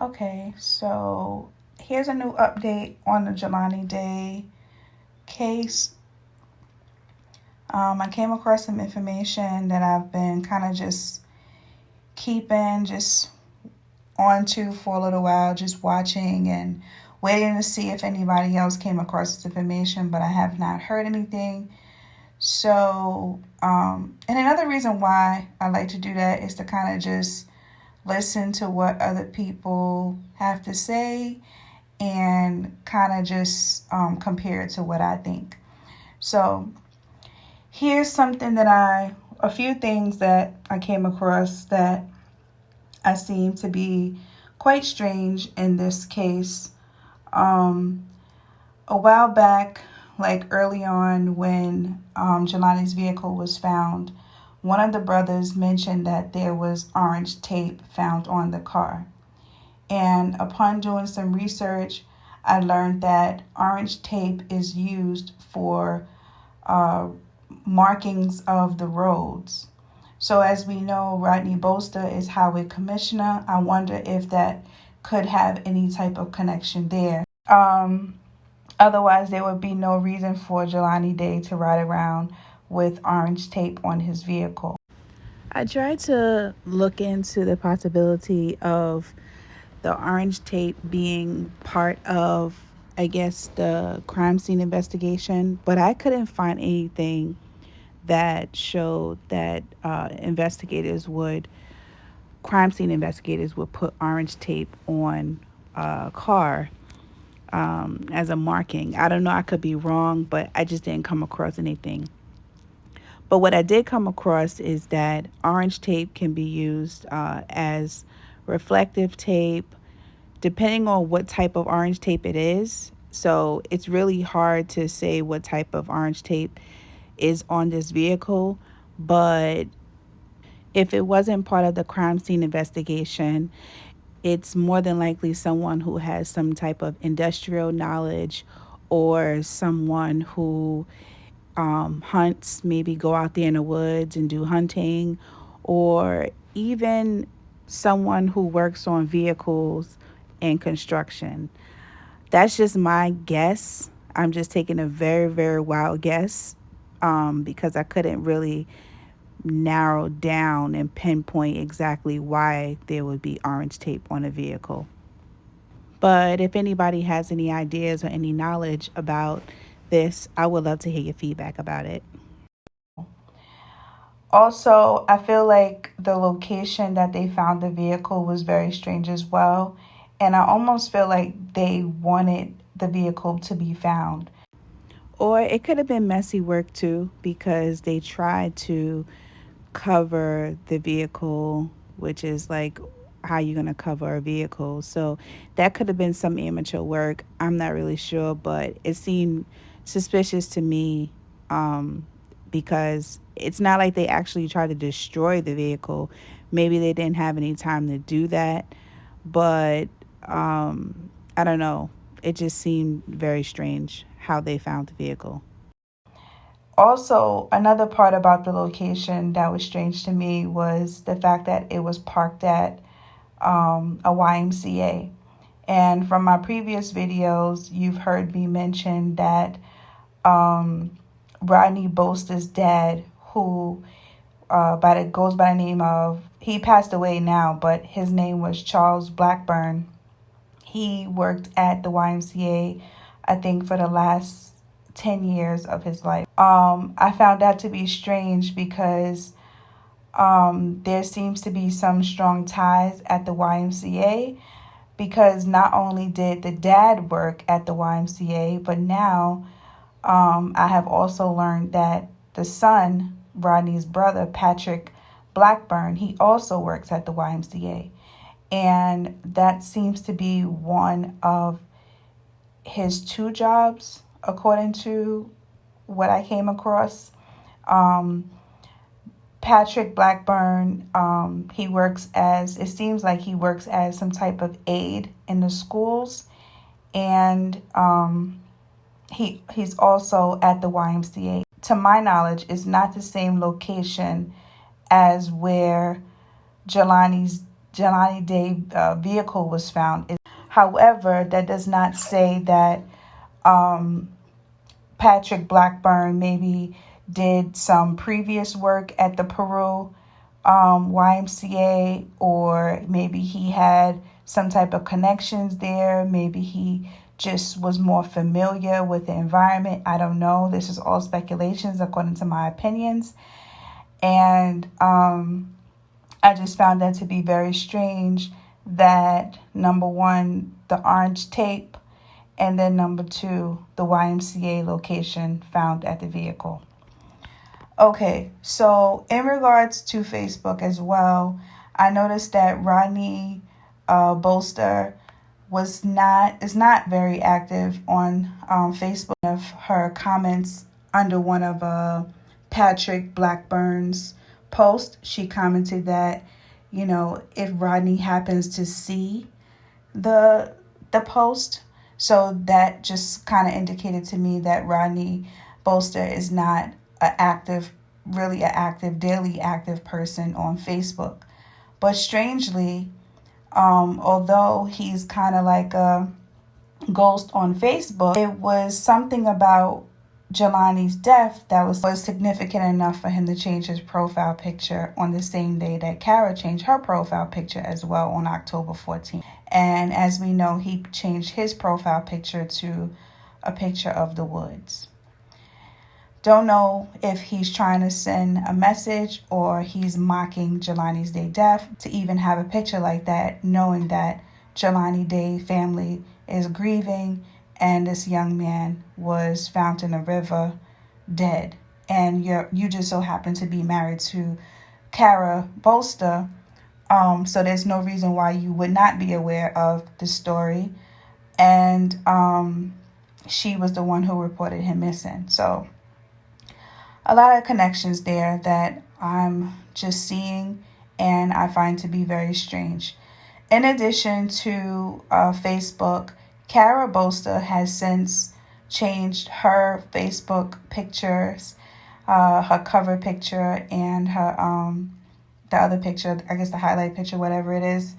Okay, so here's a new update on the Jelani Day case. I came across some information that I've been kind of just keeping just onto for a little while, just watching and waiting to see if anybody else came across this information, but I have not heard anything. So, and another reason why I like to do that is to kind of just listen to what other people have to say and kind of just compare it to what I think. So here's something a few things that I came across that I seem to be quite strange in this case. Um, a while back, like early on when Jelani's vehicle was found, one of the brothers mentioned that there was orange tape found on the car. And upon doing some research, I learned that orange tape is used for uh, markings of the roads. So as we know, Rodney Bolster is highway commissioner. I wonder if that could have any type of connection there. Otherwise, there would be no reason for Jelani Day to ride around with orange tape on his vehicle. I tried to look into the possibility of the orange tape being part of, I guess, the crime scene investigation, but I couldn't find anything that showed that crime scene investigators would put orange tape on a car as a marking. I don't know, I could be wrong, but I just didn't come across anything. But what I did come across is that orange tape can be used as reflective tape, depending on what type of orange tape it is. So it's really hard to say what type of orange tape is on this vehicle. But if it wasn't part of the crime scene investigation, it's more than likely someone who has some type of industrial knowledge or someone who hunts, maybe go out there in the woods and do hunting, or even someone who works on vehicles and construction. That's just my guess. I'm just taking a very, very wild guess because I couldn't really narrow down and pinpoint exactly why there would be orange tape on a vehicle. But if anybody has any ideas or any knowledge about this, I would love to hear your feedback about it. Also, I feel like the location that they found the vehicle was very strange as well. And I almost feel like they wanted the vehicle to be found. Or it could have been messy work too, because they tried to cover the vehicle, which is like how you're going to cover a vehicle. So that could have been some amateur work. I'm not really sure, but it seemed suspicious to me because it's not like they actually tried to destroy the vehicle. Maybe they didn't have any time to do that, but I don't know. It just seemed very strange how they found the vehicle. Also, another part about the location that was strange to me was the fact that it was parked at a YMCA. And from my previous videos, you've heard me mention that Rodney Boster's dad, who goes by the name of, he passed away now, but his name was Charles Blackburn. He worked at the YMCA, I think, for the last 10 years of his life. I found that to be strange because there seems to be some strong ties at the YMCA, because not only did the dad work at the YMCA, but now I have also learned that the son, Rodney's brother, Patrick Blackburn, he also works at the YMCA. And that seems to be one of his two jobs, according to what I came across. Patrick Blackburn, it seems like he works as some type of aide in the schools. And he's also at the YMCA. To my knowledge, it's not the same location as where Jelani's Jelani Day vehicle was found. However, that does not say that Patrick Blackburn maybe did some previous work at the Peru YMCA, or maybe he had some type of connections there. Maybe he just was more familiar with the environment. I don't know. This is all speculations according to my opinions. And I just found that to be very strange that, number one, the orange tape, and then number two, the YMCA location found at the vehicle. Okay, so in regards to Facebook as well, I noticed that Rodney Bolster is not very active on Facebook. Of her comments under one of Patrick Blackburn's posts, she commented that, if Rodney happens to see the post, so that just kind of indicated to me that Rodney Bolster is not really an active, daily active person on Facebook. But strangely, although he's kind of like a ghost on Facebook, it was something about Jelani's death that was significant enough for him to change his profile picture on the same day that Kara changed her profile picture as well, on October 14th. And as we know, he changed his profile picture to a picture of the woods. Don't know if he's trying to send a message or he's mocking Jelani's Day death to even have a picture like that, knowing that Jelani Day family is grieving and this young man was found in a river dead. And you just so happen to be married to Kara Bolster. So there's no reason why you would not be aware of the story. And she was the one who reported him missing. So a lot of connections there that I'm just seeing and I find to be very strange. In addition to Facebook, Kara Bolster has since changed her Facebook pictures, her cover picture and her the other picture, I guess the highlight picture, whatever it is.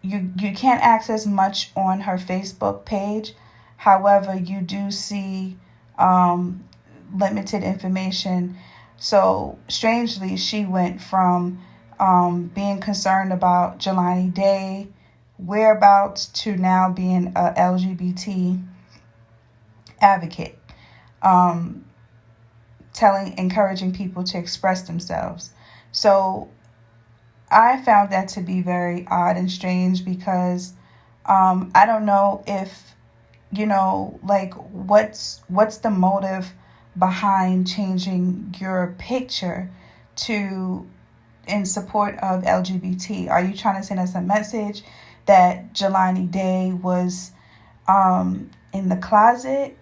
You can't access much on her Facebook page. However, you do see limited information. So strangely, she went from being concerned about Jelani Day whereabouts to now being a LGBT advocate, encouraging people to express themselves. So I found that to be very odd and strange because I don't know if, what's the motive behind changing your picture in support of LGBT? Are you trying to send us a message that Jelani Day was in the closet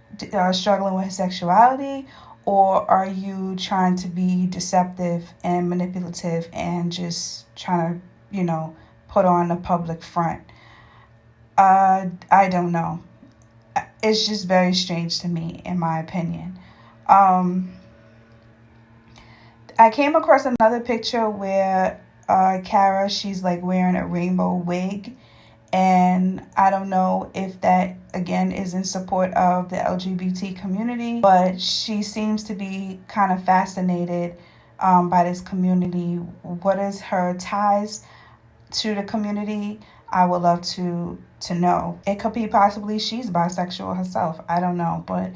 struggling with his sexuality? Or are you trying to be deceptive and manipulative and just trying to, put on a public front? I don't know. It's just very strange to me, in my opinion. I came across another picture where Kara, she's like wearing a rainbow wig. And I don't know if that, again, is in support of the LGBT community, but she seems to be kind of fascinated by this community. What is her ties to the community? I would love to know. It could be possibly she's bisexual herself. I don't know, but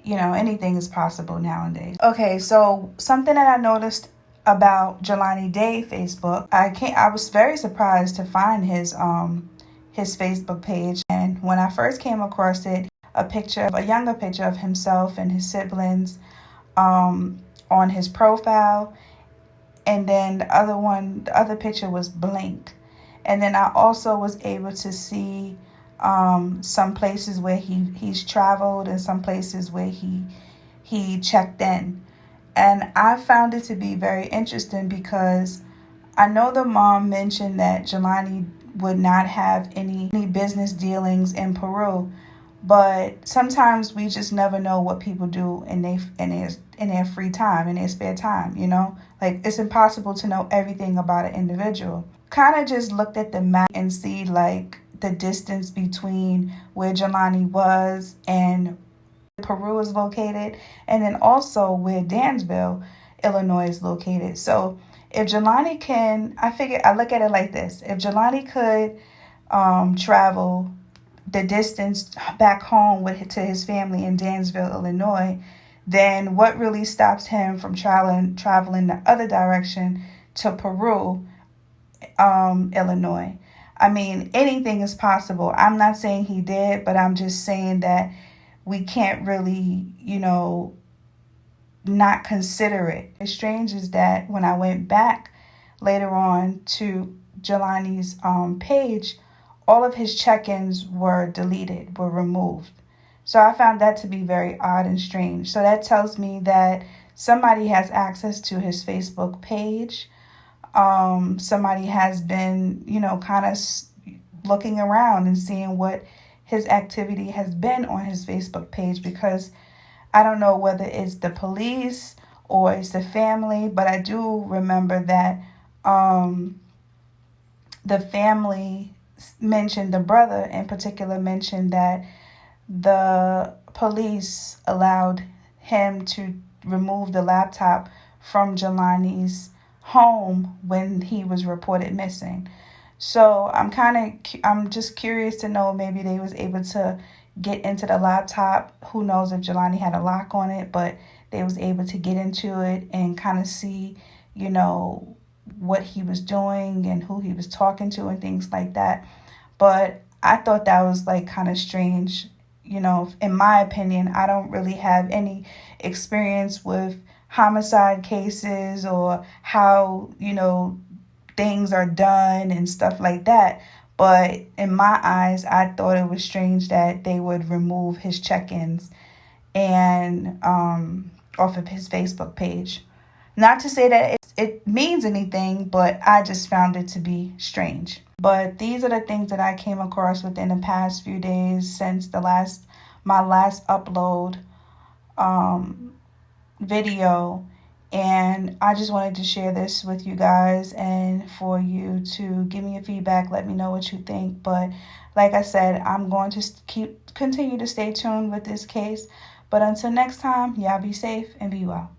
anything is possible nowadays. Okay, so something that I noticed about Jelani Day Facebook, I was very surprised to find his Facebook page. And when I first came across it, a younger picture of himself and his siblings on his profile. And then the other picture was blank. And then I also was able to see some places where he's traveled and some places where he checked in. And I found it to be very interesting because I know the mom mentioned that Jelani would not have any business dealings in Peru, but sometimes we just never know what people do in in their free time, in their spare time, you know? Like, it's impossible to know everything about an individual. Kind of just looked at the map and see, like, the distance between where Jelani was and Peru is located, and then also where Dansville, Illinois is located. So if Jelani can, I look at it like this. If Jelani could travel the distance back home to his family in Dansville, Illinois, then what really stops him from traveling the other direction to Peru, Illinois? I mean, anything is possible. I'm not saying he did, but I'm just saying that we can't really, not consider it. It's strange is that when I went back later on to Jelani's page, all of his check-ins were deleted, were removed. So I found that to be very odd and strange. So that tells me that somebody has access to his Facebook page. Somebody has been, kind of looking around and seeing what his activity has been on his Facebook page, because I don't know whether it's the police or it's the family, but I do remember that the family mentioned, the brother in particular mentioned that the police allowed him to remove the laptop from Jelani's home when he was reported missing. So I'm just curious to know, maybe they was able to get into the laptop. Who knows if Jelani had a lock on it, but they was able to get into it and kind of see, what he was doing and who he was talking to and things like that. But I thought that was like kind of strange. In my opinion, I don't really have any experience with homicide cases or how, things are done and stuff like that. But in my eyes, I thought it was strange that they would remove his check-ins and off of his Facebook page. Not to say that it means anything, but I just found it to be strange. But these are the things that I came across within the past few days since my last upload video. And I just wanted to share this with you guys and for you to give me your feedback. Let me know what you think. But like I said, I'm going to continue to stay tuned with this case. But until next time, y'all be safe and be well.